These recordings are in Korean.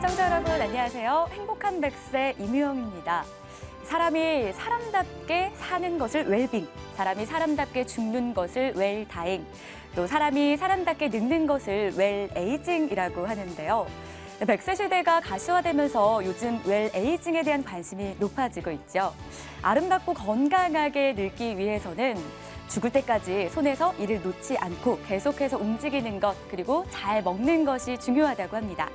시청자 여러분 안녕하세요. 행복한 100세 임유영입니다. 사람이 사람답게 사는 것을 웰빙, 사람이 사람답게 죽는 것을 웰다잉, 또 사람이 사람답게 늙는 것을 웰에이징이라고 하는데요. 100세 시대가 가시화되면서 요즘 웰에이징에 대한 관심이 높아지고 있죠. 아름답고 건강하게 늙기 위해서는 죽을 때까지 손에서 이를 놓지 않고 계속해서 움직이는 것, 그리고 잘 먹는 것이 중요하다고 합니다.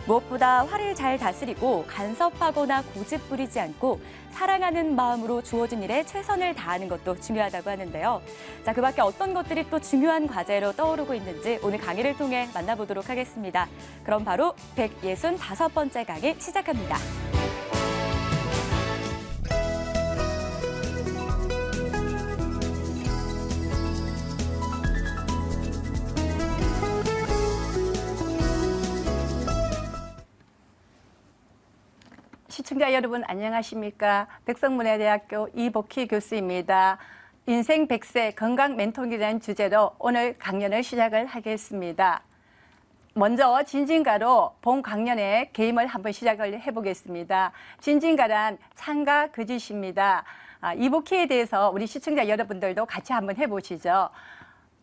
무엇보다 화를 잘 다스리고 간섭하거나 고집 부리지 않고 사랑하는 마음으로 주어진 일에 최선을 다하는 것도 중요하다고 하는데요. 자, 그 밖에 어떤 것들이 또 중요한 과제로 떠오르고 있는지 오늘 강의를 통해 만나보도록 하겠습니다. 그럼 바로 165번째 강의 시작합니다. 시청자 여러분 안녕하십니까? 백석문화대학교 이복희 교수입니다. 인생 100세 건강 멘토링이라는 주제로 오늘 강연을 시작을 하겠습니다. 먼저 진진가로 본 강연의 개임을 한번 시작을 해보겠습니다. 진진가란 창가 거짓입니다. 이복희에 대해서 우리 시청자 여러분들도 같이 한번 해보시죠.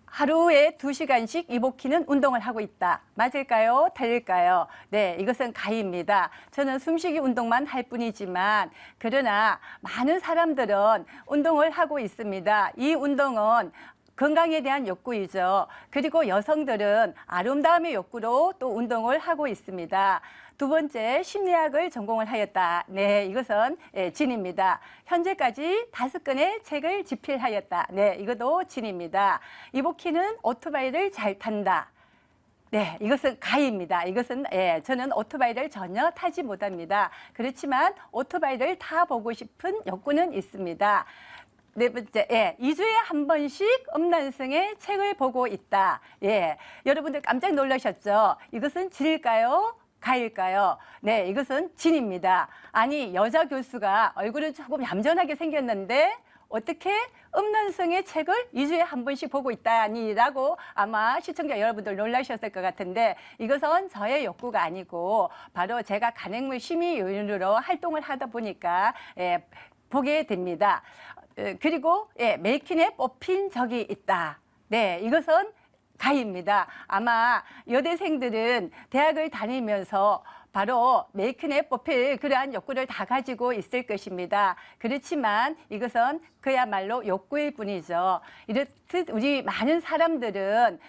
하루에 2시간씩 이복희는 운동을 하고 있다. 맞을까요? 틀릴까요? 네, 이것은 가입니다. 저는 숨쉬기 운동만 할 뿐이지만 그러나 많은 사람들은 운동을 하고 있습니다. 이 운동은 건강에 대한 욕구이죠. 그리고 여성들은 아름다움의 욕구로 또 운동을 하고 있습니다. 두 번째, 심리학을 전공을 하였다. 네, 이것은 진입니다. 현재까지 5권의 책을 집필하였다. 네, 이것도 진입니다. 이복희는 오토바이를 잘 탄다. 네, 이것은 가입니다. 이것은 저는 오토바이를 전혀 타지 못합니다. 그렇지만 오토바이를 타보고 싶은 욕구는 있습니다. 네 번째, 2주에 한 번씩 음란성의 책을 보고 있다. 여러분들 깜짝 놀라셨죠? 이것은 진일까요? 가일까요? 네, 이것은 진입니다. 아니, 여자 교수가 얼굴은 조금 얌전하게 생겼는데 어떻게 음란성의 책을 2주에 한 번씩 보고 있다니라고 아마 시청자 여러분들 놀라셨을 것 같은데 이것은 저의 욕구가 아니고 바로 제가 간행물 심의 요인으로 활동을 하다 보니까 보게 됩니다. 그리고 메이킹에 뽑힌 적이 있다. 네, 이것은 가입니다. 아마 여대생들은 대학을 다니면서 바로 메이킹에 뽑힐 그러한 욕구를 다 가지고 있을 것입니다. 그렇지만 이것은 그야말로 욕구일 뿐이죠. 이렇듯 우리 많은 사람들은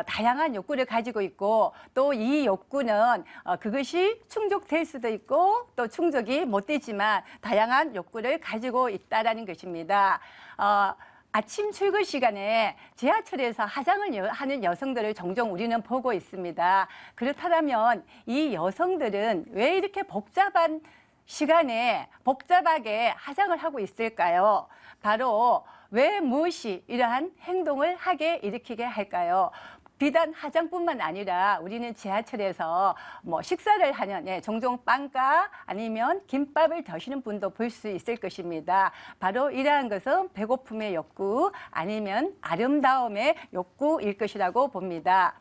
다양한 욕구를 가지고 있고 또 이 욕구는 그것이 충족될 수도 있고 또 충족이 못 되지만 다양한 욕구를 가지고 있다는 것입니다. 아침 출근 시간에 지하철에서 화장을 하는 여성들을 종종 우리는 보고 있습니다. 그렇다면 이 여성들은 왜 이렇게 복잡한 시간에 복잡하게 화장을 하고 있을까요? 바로 왜 무엇이 이러한 행동을 하게 일으키게 할까요? 비단 화장뿐만 아니라 우리는 지하철에서 식사를 하는 종종 빵과 아니면 김밥을 드시는 분도 볼 수 있을 것입니다. 바로 이러한 것은 배고픔의 욕구 아니면 아름다움의 욕구일 것이라고 봅니다.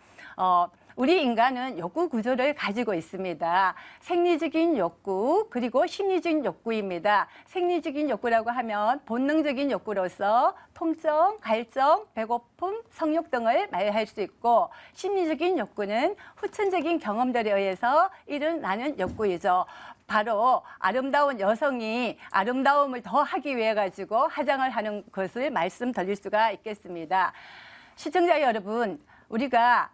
우리 인간은 욕구 구조를 가지고 있습니다. 생리적인 욕구 그리고 심리적인 욕구입니다. 생리적인 욕구라고 하면 본능적인 욕구로서 통증, 갈증, 배고픔, 성욕 등을 말할 수 있고 심리적인 욕구는 후천적인 경험들에 의해서 일어나는 욕구이죠. 바로 아름다운 여성이 아름다움을 더 하기 위해 가지고 화장을 하는 것을 말씀드릴 수가 있겠습니다. 시청자 여러분, 우리가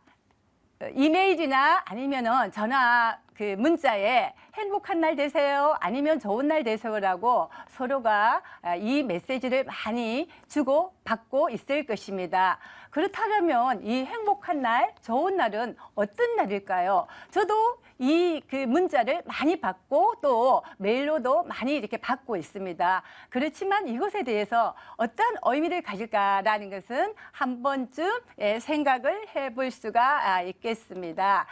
이메일이나 아니면은 전화 문자에 행복한 날 되세요 아니면 좋은 날 되세요라고 서로가 이 메시지를 많이 주고 받고 있을 것입니다. 그렇다면 이 행복한 날, 좋은 날은 어떤 날일까요? 저도 이 문자를 많이 받고 또 메일로도 많이 이렇게 받고 있습니다. 그렇지만 이것에 대해서 어떤 의미를 가질까라는 것은 한 번쯤 생각을 해볼 수가 있겠습니다.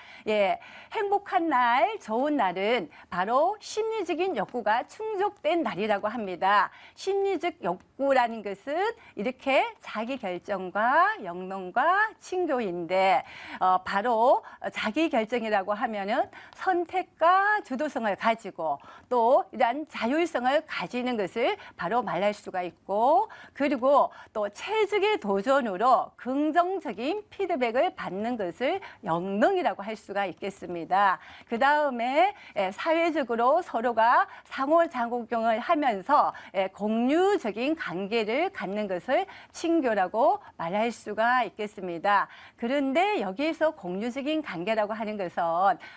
행복한 날, 좋은 날은 바로 심리적인 욕구가 충족된 날이라고 합니다. 심리적 욕구라는 것은 이렇게 자기 결정과 영농과 친교인데 바로 자기 결정이라고 하면은 선택과 주도성을 가지고 또 이러한 자율성을 가지는 것을 바로 말할 수가 있고, 그리고 또 체적의 도전으로 긍정적인 피드백을 받는 것을 영능이라고 할 수가 있겠습니다. 그 다음에 사회적으로 서로가 상호작용을 하면서 공유적인 관계를 갖는 것을 친교라고 말할 수가 있겠습니다. 그런데 여기에서 공유적인 관계라고 하는 것은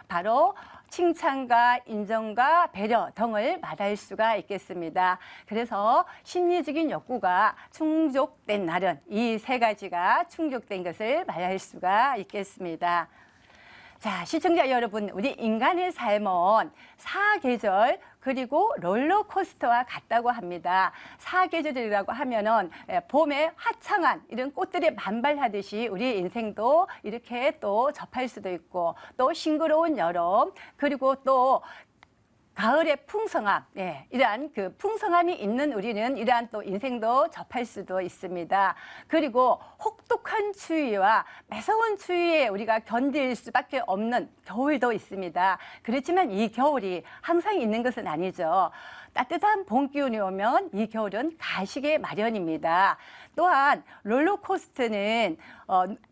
바로 칭찬과 인정과 배려 등을 말할 수가 있겠습니다. 그래서 심리적인 욕구가 충족된 날은 이 세 가지가 충족된 것을 말할 수가 있겠습니다. 자, 시청자 여러분, 우리 인간의 삶은 사계절 그리고 롤러코스터와 같다고 합니다. 사계절이라고 하면은 봄에 화창한 이런 꽃들이 만발하듯이 우리 인생도 이렇게 또 접할 수도 있고, 또 싱그러운 여름, 그리고 또 가을의 풍성함, 이러한 그 풍성함이 있는 우리는 이러한 또 인생도 접할 수도 있습니다. 그리고 혹독한 추위와 매서운 추위에 우리가 견딜 수밖에 없는 겨울도 있습니다. 그렇지만 이 겨울이 항상 있는 것은 아니죠. 따뜻한 봄 기운이 오면 이 겨울은 가시게 마련입니다. 또한 롤러코스터는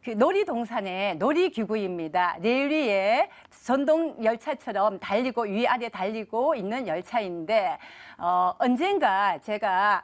그 놀이동산의 놀이기구입니다. 레일 위에 전동 열차처럼 달리고 위아래 달리고 있는 열차인데, 언젠가 제가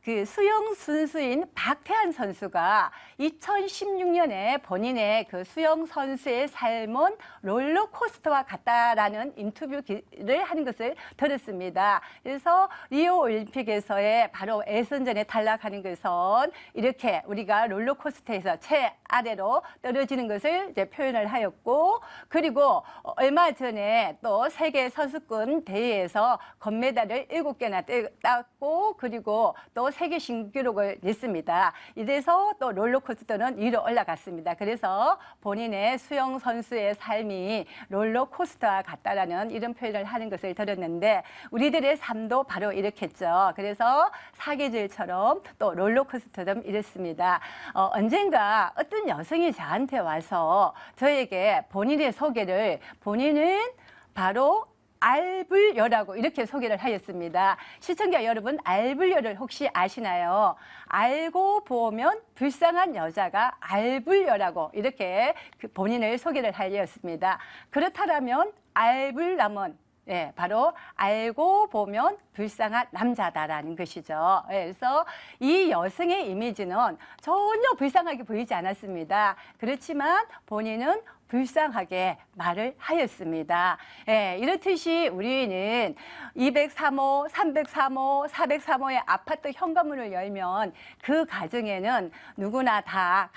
그 수영 선수인 박태환 선수가 2016년에 본인의 그 수영 선수의 삶은 롤러코스터와 같다라는 인터뷰를 하는 것을 들었습니다. 그래서 리오 올림픽에서의 바로 예선전에 탈락하는 것은 이렇게 우리가 롤러코스터에서 최아래로 떨어지는 것을 이제 표현을 하였고, 그리고 얼마 전에 또 세계 선수권 대회에서 금메달을 7개나 땄고, 그리고 또 세계 신기록을 냈습니다. 이래서 또 롤러코스터는 위로 올라갔습니다. 그래서 본인의 수영 선수의 삶이 롤러코스터와 같다라는 이런 표현을 하는 것을 들었는데, 우리들의 삶도 바로 이렇겠죠. 그래서 사계절처럼 또 롤러코스터처럼 이렇습니다. 언젠가 어떤 여성이 저한테 와서 저에게 본인의 소개를, 본인은 바로 알불녀라고 이렇게 소개를 하였습니다. 시청자 여러분, 알불녀를 혹시 아시나요? 알고 보면 불쌍한 여자가 알불녀라고 이렇게 본인을 소개를 하였습니다. 그렇다면 알불남은 바로 알고 보면 불쌍한 남자다라는 것이죠. 그래서 이 여성의 이미지는 전혀 불쌍하게 보이지 않았습니다. 그렇지만 본인은 불쌍하게 말을 하였습니다. 이렇듯이 우리는 203호, 303호, 403호의 아파트 현관문을 열면 그 가정에는 누구나 다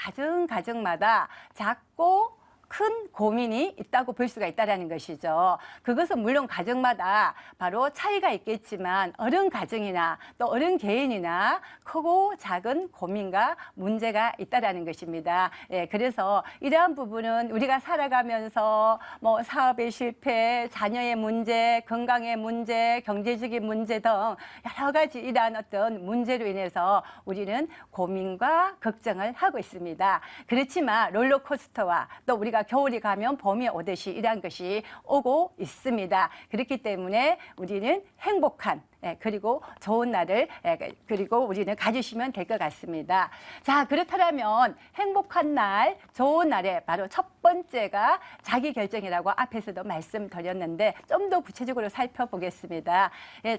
가정마다 작고 큰 고민이 있다고 볼 수가 있다는 것이죠. 그것은 물론 가정마다 바로 차이가 있겠지만 어른 가정이나 또 어른 개인이나 크고 작은 고민과 문제가 있다는 것입니다. 그래서 이러한 부분은 우리가 살아가면서 뭐 사업의 실패, 자녀의 문제, 건강의 문제, 경제적인 문제 등 여러 가지 이러한 어떤 문제로 인해서 우리는 고민과 걱정을 하고 있습니다. 그렇지만 롤러코스터와 또 우리가 겨울이 가면 봄이 오듯이 이러한 것이 오고 있습니다. 그렇기 때문에 우리는 행복한 그리고 좋은 날을 그리고 우리는 가지시면 될 것 같습니다. 자, 그렇다면 행복한 날, 좋은 날에 바로 첫 번째가 자기 결정이라고 앞에서도 말씀드렸는데 좀 더 구체적으로 살펴보겠습니다.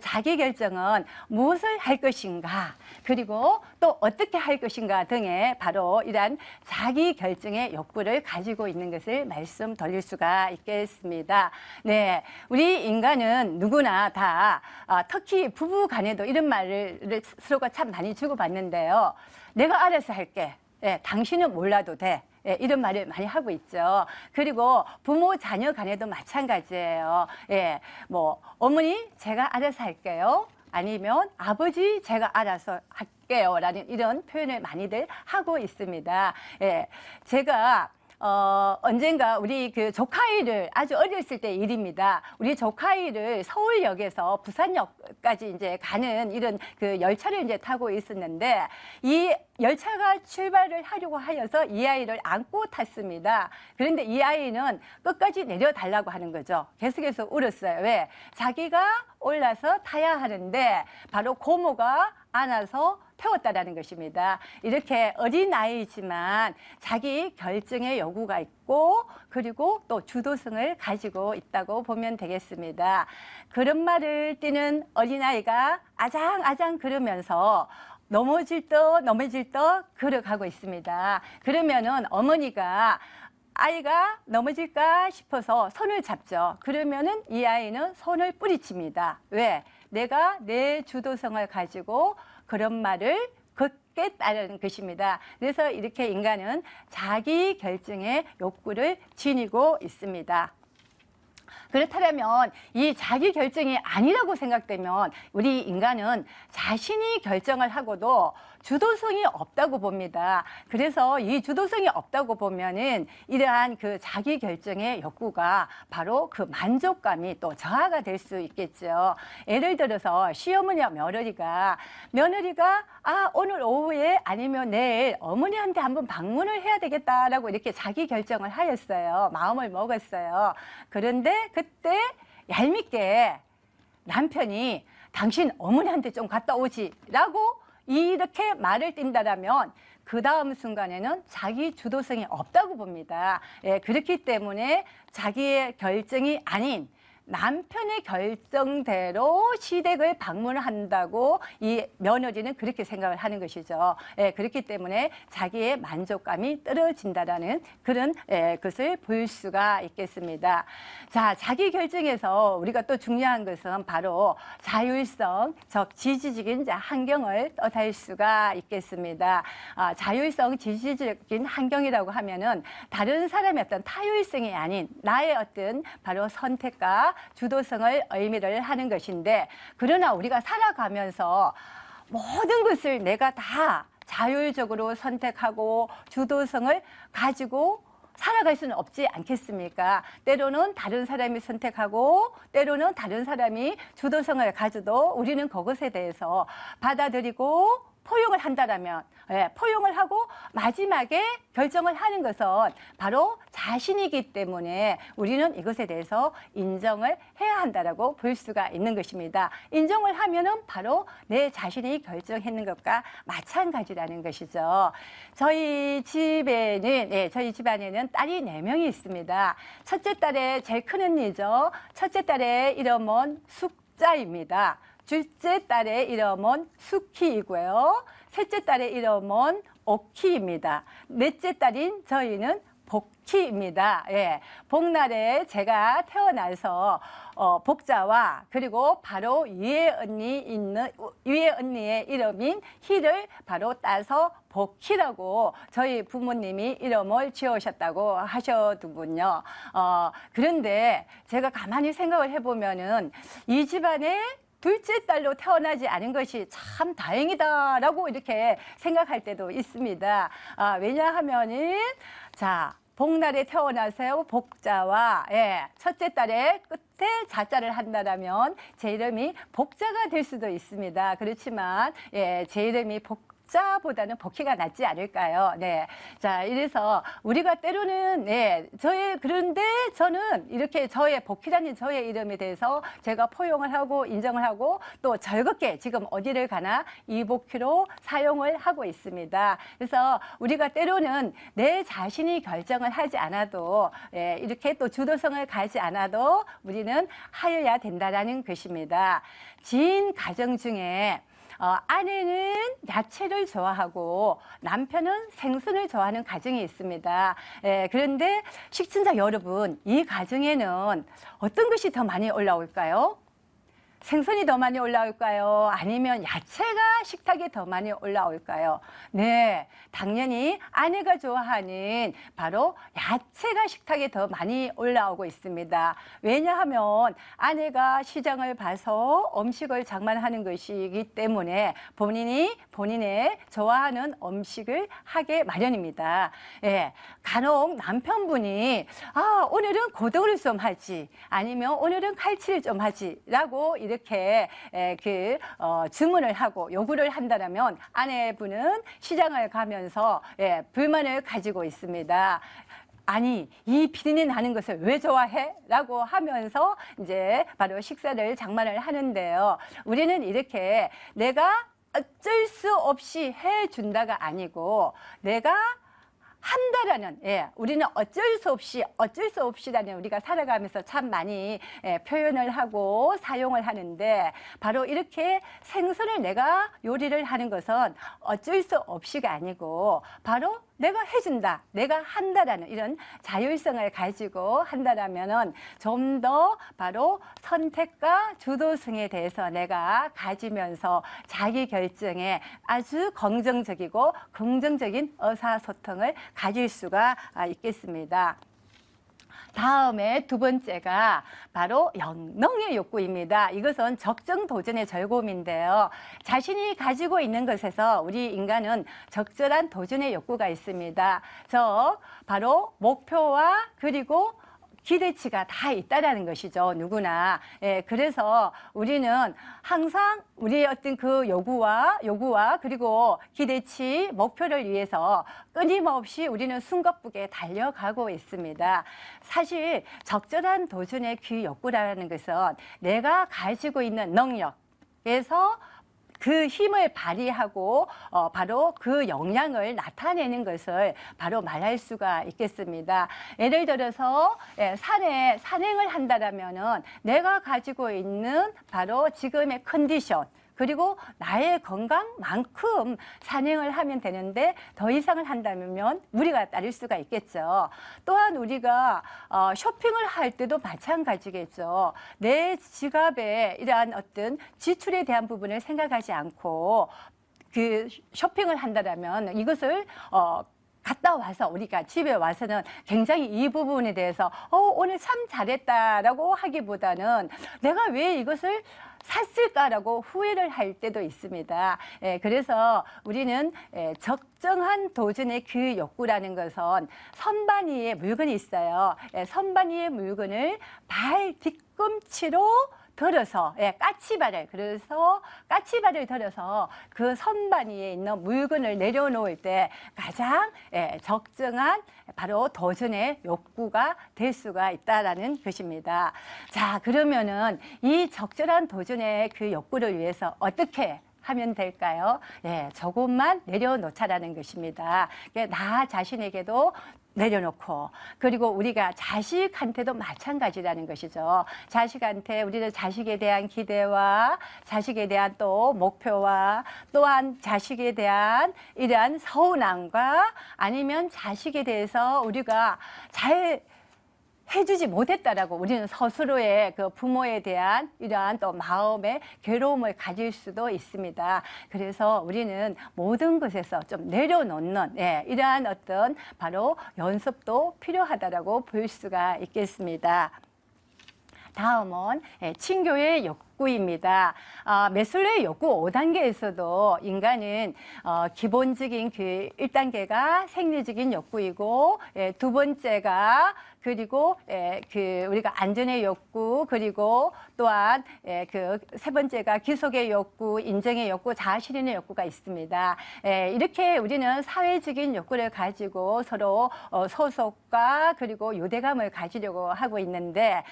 자기 결정은 무엇을 할 것인가, 그리고 또 어떻게 할 것인가 등의 바로 이러한 자기 결정의 욕구를 가지고 있는 것을 말씀드릴 수가 있겠습니다. 네, 우리 인간은 누구나 다 특히 부부 간에도 이런 말을 서로가 참 많이 주고받는데요. 내가 알아서 할게. 당신은 몰라도 돼. 이런 말을 많이 하고 있죠. 그리고 부모 자녀 간에도 마찬가지예요. 뭐 어머니 제가 알아서 할게요. 아니면 아버지 제가 알아서 할게요. 라는 이런 표현을 많이들 하고 있습니다. 제가 언젠가 우리 그 조카이를 아주 어렸을 때 일입니다. 우리 조카이를 서울역에서 부산역까지 이제 가는 이런 그 열차를 이제 타고 있었는데 이 열차가 출발을 하려고 하여서 이 아이를 안고 탔습니다. 그런데 이 아이는 끝까지 내려달라고 하는 거죠. 계속해서 울었어요. 왜? 자기가 올라서 타야 하는데 바로 고모가 안아서 태웠다라는 것입니다. 이렇게 어린아이지만 자기 결정의 요구가 있고 그리고 또 주도성을 가지고 있다고 보면 되겠습니다. 그런 말을 띠는 어린아이가 아장아장 그러면서 넘어질 듯 걸어가고 있습니다. 그러면은 어머니가 아이가 넘어질까 싶어서 손을 잡죠. 그러면은 이 아이는 손을 뿌리칩니다. 왜? 내가 내 주도성을 가지고 그런 말을 걷겠다는 것입니다. 그래서 이렇게 인간은 자기 결정의 욕구를 지니고 있습니다. 그렇다면 이 자기 결정이 아니라고 생각되면 우리 인간은 자신이 결정을 하고도 주도성이 없다고 봅니다. 그래서 이 주도성이 없다고 보면은 이러한 그 자기 결정의 욕구가 바로 그 만족감이 또 저하가 될 수 있겠죠. 예를 들어서 시어머니와 며느리가 오늘 오후에 아니면 내일 어머니한테 한번 방문을 해야 되겠다라고 이렇게 자기 결정을 하였어요. 마음을 먹었어요. 그런데 그때 얄밉게 남편이 당신 어머니한테 좀 갔다 오지라고 이렇게 말을 띈다라면 그 다음 순간에는 자기 주도성이 없다고 봅니다. 예, 그렇기 때문에 자기의 결정이 아닌 남편의 결정대로 시댁을 방문한다고 이 며느리는 그렇게 생각을 하는 것이죠. 예, 그렇기 때문에 자기의 만족감이 떨어진다라는 그런 것을 볼 수가 있겠습니다. 자, 자기 결정에서 우리가 또 중요한 것은 바로 자율성, 즉 지지적인 환경을 달 수가 있겠습니다. 자율성, 지지적인 환경이라고 하면은 다른 사람의 어떤 타율성이 아닌 나의 어떤 바로 선택과 주도성을 의미를 하는 것인데, 그러나 우리가 살아가면서 모든 것을 내가 다 자율적으로 선택하고 주도성을 가지고 살아갈 수는 없지 않겠습니까? 때로는 다른 사람이 선택하고 때로는 다른 사람이 주도성을 가져도 우리는 그것에 대해서 받아들이고 포용을 한다라면, 포용을 하고 마지막에 결정을 하는 것은 바로 자신이기 때문에 우리는 이것에 대해서 인정을 해야 한다라고 볼 수가 있는 것입니다. 인정을 하면은 바로 내 자신이 결정했는 것과 마찬가지라는 것이죠. 저희 집안에는 딸이 4명이 있습니다. 첫째 딸의 제일 큰 언니죠. 첫째 딸의 이름은 숙자입니다. 둘째 딸의 이름은 수키이고요. 셋째 딸의 이름은 오키입니다. 넷째 딸인 저희는 복희입니다. 예, 복날에 제가 태어나서 복자와 그리고 바로 위에 언니의 이름인 희를 바로 따서 복희라고 저희 부모님이 이름을 지으셨다고 하셨더군요. 그런데 제가 가만히 생각을 해보면은 이 집안에 둘째 딸로 태어나지 않은 것이 참 다행이다라고 이렇게 생각할 때도 있습니다. 왜냐하면은 자, 복날에 태어나서 복자와 첫째 딸의 끝에 자자를 한다라면 제 이름이 복자가 될 수도 있습니다. 그렇지만 제 이름이 복자보다는 복희가 낫지 않을까요? 네. 자, 이래서 우리가 때로는 그런데 저는 이렇게 저의 복희라는 저의 이름에 대해서 제가 포용을 하고 인정을 하고 또 즐겁게 지금 어디를 가나 이복희로 사용을 하고 있습니다. 그래서 우리가 때로는 내 자신이 결정을 하지 않아도 이렇게 또 주도성을 가지 않아도 우리는 하여야 된다라는 것입니다. 지인 가정 중에 아내는 야채를 좋아하고 남편은 생선을 좋아하는 가정이 있습니다. 그런데 시청자 여러분, 이 가정에는 어떤 것이 더 많이 올라올까요? 생선이 더 많이 올라올까요? 아니면 야채가 식탁에 더 많이 올라올까요? 네, 당연히 아내가 좋아하는 바로 야채가 식탁에 더 많이 올라오고 있습니다. 왜냐하면 아내가 시장을 봐서 음식을 장만하는 것이기 때문에 본인의 좋아하는 음식을 하게 마련입니다. 간혹 남편분이 오늘은 고등어를 좀 하지, 아니면 오늘은 칼치를 좀 하지 라고 이렇게 주문을 하고 요구를 한다면 아내분은 시장을 가면서 불만을 가지고 있습니다. 아니, 이 피디는 하는 것을 왜 좋아해? 라고 하면서 이제 바로 식사를 장만을 하는데요. 우리는 이렇게 내가 어쩔 수 없이 해준다가 아니고 내가 한다라는, 우리는 어쩔 수 없이라는 우리가 살아가면서 참 많이 표현을 하고 사용을 하는데, 바로 이렇게 생선을 내가 요리를 하는 것은 어쩔 수 없이가 아니고 바로 내가 해준다, 내가 한다라는 이런 자율성을 가지고 한다라면은 좀 더 바로 선택과 주도성에 대해서 내가 가지면서 자기 결정에 아주 긍정적이고 긍정적인 의사소통을 가질 수가 있겠습니다. 다음에 두 번째가 바로 영능의 욕구입니다. 이것은 적정 도전의 절곰인데요. 자신이 가지고 있는 것에서 우리 인간은 적절한 도전의 욕구가 있습니다. 바로 목표와 그리고 기대치가 다 있다라는 것이죠. 누구나. 그래서 우리는 항상 우리의 어떤 그 요구와 그리고 기대치, 목표를 위해서 끊임없이 우리는 숨가쁘게 달려가고 있습니다. 사실 적절한 도전의 그 욕구라는 것은 내가 가지고 있는 능력에서 그 힘을 발휘하고 바로 그 역량을 나타내는 것을 바로 말할 수가 있겠습니다. 예를 들어서 산에 산행을 한다면은 내가 가지고 있는 바로 지금의 컨디션, 그리고 나의 건강만큼 산행을 하면 되는데 더 이상을 한다면 무리가 따를 수가 있겠죠. 또한 우리가 쇼핑을 할 때도 마찬가지겠죠. 내 지갑에 이러한 어떤 지출에 대한 부분을 생각하지 않고 그 쇼핑을 한다면 이것을 갔다 와서 우리가 집에 와서는 굉장히 이 부분에 대해서 오늘 참 잘했다라고 하기보다는 내가 왜 이것을 샀을까라고 후회를 할 때도 있습니다. 그래서 우리는 적정한 도전의 그 욕구라는 것은 선반 위에 물건이 있어요. 선반 위의 물건을 발 뒤꿈치로 들어서 까치발을 들어서 그 선반 위에 있는 물건을 내려놓을 때 가장 적정한 바로 도전의 욕구가 될 수가 있다라는 것입니다. 자, 그러면은 이 적절한 도전의 그 욕구를 위해서 어떻게 하면 될까요? 조금만 내려놓자라는 것입니다. 나 자신에게도 내려놓고, 그리고 우리가 자식한테도 마찬가지라는 것이죠. 자식한테 우리는 자식에 대한 기대와 자식에 대한 또 목표와 또한 자식에 대한 이러한 서운함과 아니면 자식에 대해서 우리가 잘 해주지 못했다라고 우리는 스스로의 그 부모에 대한 이러한 또 마음의 괴로움을 가질 수도 있습니다. 그래서 우리는 모든 것에서 좀 내려놓는 이러한 어떤 바로 연습도 필요하다라고 볼 수가 있겠습니다. 다음은 친교의 욕구입니다. 메슬로의 욕구 5단계에서도 인간은 기본적인 그 1단계가 생리적인 욕구이고 두 번째가 그리고 우리가 안전의 욕구, 그리고 또한 그 세 번째가 기속의 욕구, 인정의 욕구, 자아실현의 욕구가 있습니다. 이렇게 우리는 사회적인 욕구를 가지고 서로 소속과 그리고 유대감을 가지려고 하고 있는데,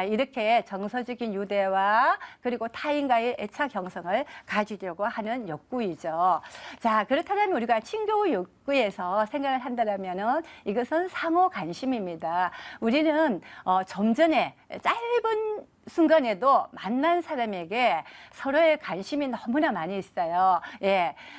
이렇게 정서적인 유대와 그리고 타인과의 애착 형성을 가지려고 하는 욕구이죠. 자, 그렇다면 우리가 친교 욕구에서 생각을 한다면은 이것은 상호 관심입니다. 우리는 좀 전에 짧은 순간에도 만난 사람에게 서로의 관심이 너무나 많이 있어요.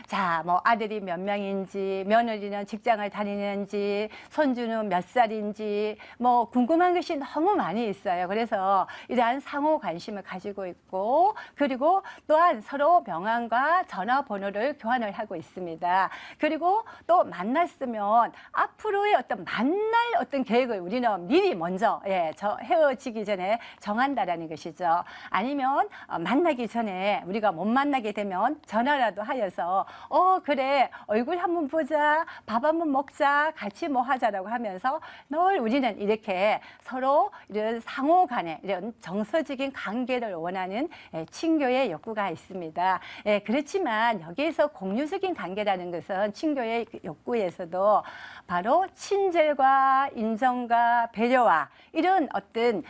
자, 뭐 아들이 몇 명인지, 며느리는 직장을 다니는지, 손주는 몇 살인지, 뭐 궁금한 것이 너무 많이 있어요. 그래서 이러한 상호 관심을 가지고 있고, 그리고 또한 서로 명함과 전화번호를 교환을 하고 있습니다. 그리고 또 만났으면 앞으로의 어떤 만날 어떤 계획을 우리는 미리 먼저 헤어지기 전에 정한다라는 하자라는 것이죠. 아니면 만나기 전에 우리가 못 만나게 되면 전화라도 하여서 그래 얼굴 한번 보자, 밥 한번 먹자, 같이 뭐 하자라고 하면서 늘 우리는 이렇게 서로 이런 상호 간에 이런 정서적인 관계를 원하는 친교의 욕구가 있습니다. 그렇지만 여기에서 공유적인 관계라는 것은 친교의 욕구에서도 바로 친절과 인정과 배려와 이런 어떤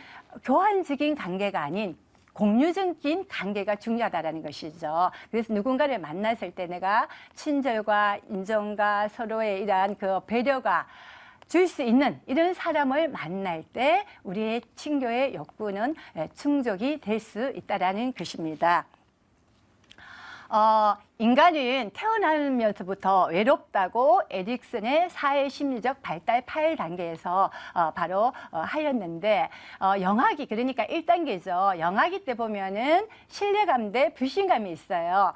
교환적인 관계가 아닌 공유적인 관계가 중요하다는 것이죠. 그래서 누군가를 만났을 때 내가 친절과 인정과 서로의 이러한 그 배려가 줄 수 있는 이런 사람을 만날 때 우리의 친교의 욕구는 충족이 될 수 있다는 것입니다. 인간은 태어나면서부터 외롭다고 에릭슨의 사회심리적 발달 8단계에서 바로 하였는데 영아기 그러니까 1단계죠. 영아기 때 보면은 신뢰감 대 불신감이 있어요.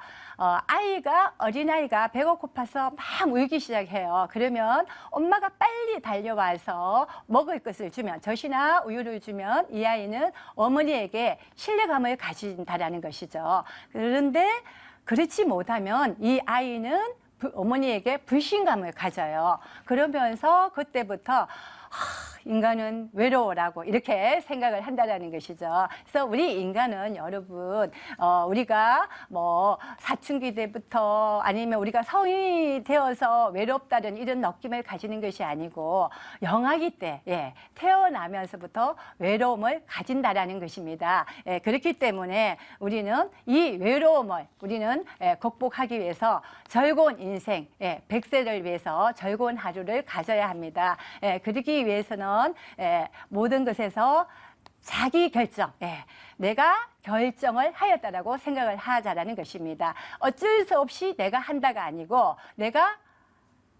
어린아이가 배가 고파서 막 울기 시작해요. 그러면 엄마가 빨리 달려와서 먹을 것을 주면 젖이나 우유를 주면 이 아이는 어머니에게 신뢰감을 가진다는 것이죠. 그런데 그렇지 못하면 이 아이는 어머니에게 불신감을 가져요. 그러면서 그때부터 인간은 외로워라고 이렇게 생각을 한다는 것이죠. 그래서 우리 인간은 여러분 우리가 뭐 사춘기 때부터 아니면 우리가 성인이 되어서 외롭다는 이런 느낌을 가지는 것이 아니고 영아기 때 태어나면서부터 외로움을 가진다라는 것입니다. 그렇기 때문에 우리는 이 외로움을 우리는 극복하기 위해서 즐거운 인생 100세를 위해서 즐거운 하루를 가져야 합니다. 그러기 위해서는 모든 것에서 자기 결정, 내가 결정을 하였다라고 생각을 하자라는 것입니다. 어쩔 수 없이 내가 한다가 아니고 내가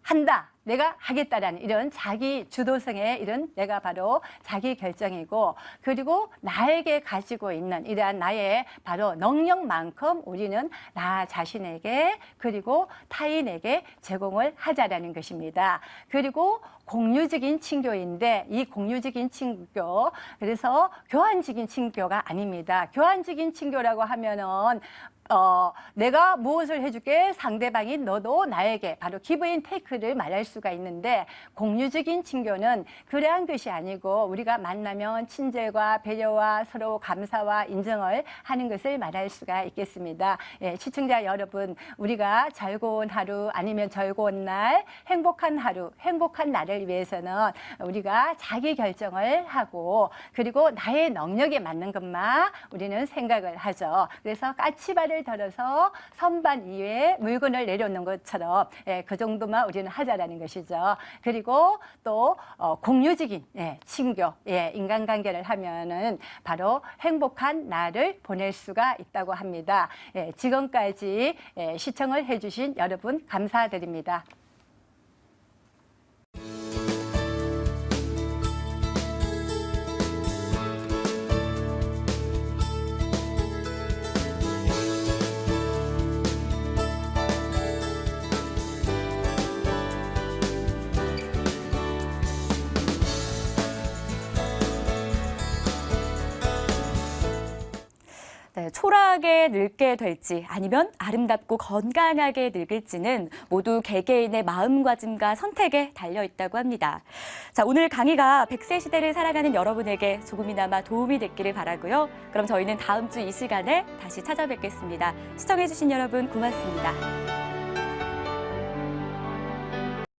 한다, 내가 하겠다라는 이런 자기 주도성의 이런 내가 바로 자기 결정이고 그리고 나에게 가지고 있는 이러한 나의 바로 능력만큼 우리는 나 자신에게 그리고 타인에게 제공을 하자라는 것입니다. 그리고 공유적인 친교인데 이 공유적인 친교 그래서 교환적인 친교가 아닙니다. 교환적인 친교라고 하면은 내가 무엇을 해줄게 상대방이 너도 나에게 바로 give and take를 말할 수가 있는데 공유적인 친교는 그러한 것이 아니고 우리가 만나면 친절과 배려와 서로 감사와 인정을 하는 것을 말할 수가 있겠습니다. 시청자 여러분 우리가 즐거운 하루 아니면 즐거운 날 행복한 하루 행복한 날을 위해서는 우리가 자기 결정을 하고 그리고 나의 능력에 맞는 것만 우리는 생각을 하죠. 그래서 까치발을 덜어서 선반 위에 물건을 내려놓는 것처럼 그 정도만 우리는 하자라는 것이죠. 그리고 또 공유적인 친교, 인간관계를 하면은 바로 행복한 날을 보낼 수가 있다고 합니다. 지금까지 시청을 해주신 여러분 감사드립니다. 초라하게 늙게 될지 아니면 아름답고 건강하게 늙을지는 모두 개개인의 마음가짐과 선택에 달려있다고 합니다. 자, 오늘 강의가 100세 시대를 살아가는 여러분에게 조금이나마 도움이 됐기를 바라고요. 그럼 저희는 다음 주 이 시간에 다시 찾아뵙겠습니다. 시청해주신 여러분 고맙습니다.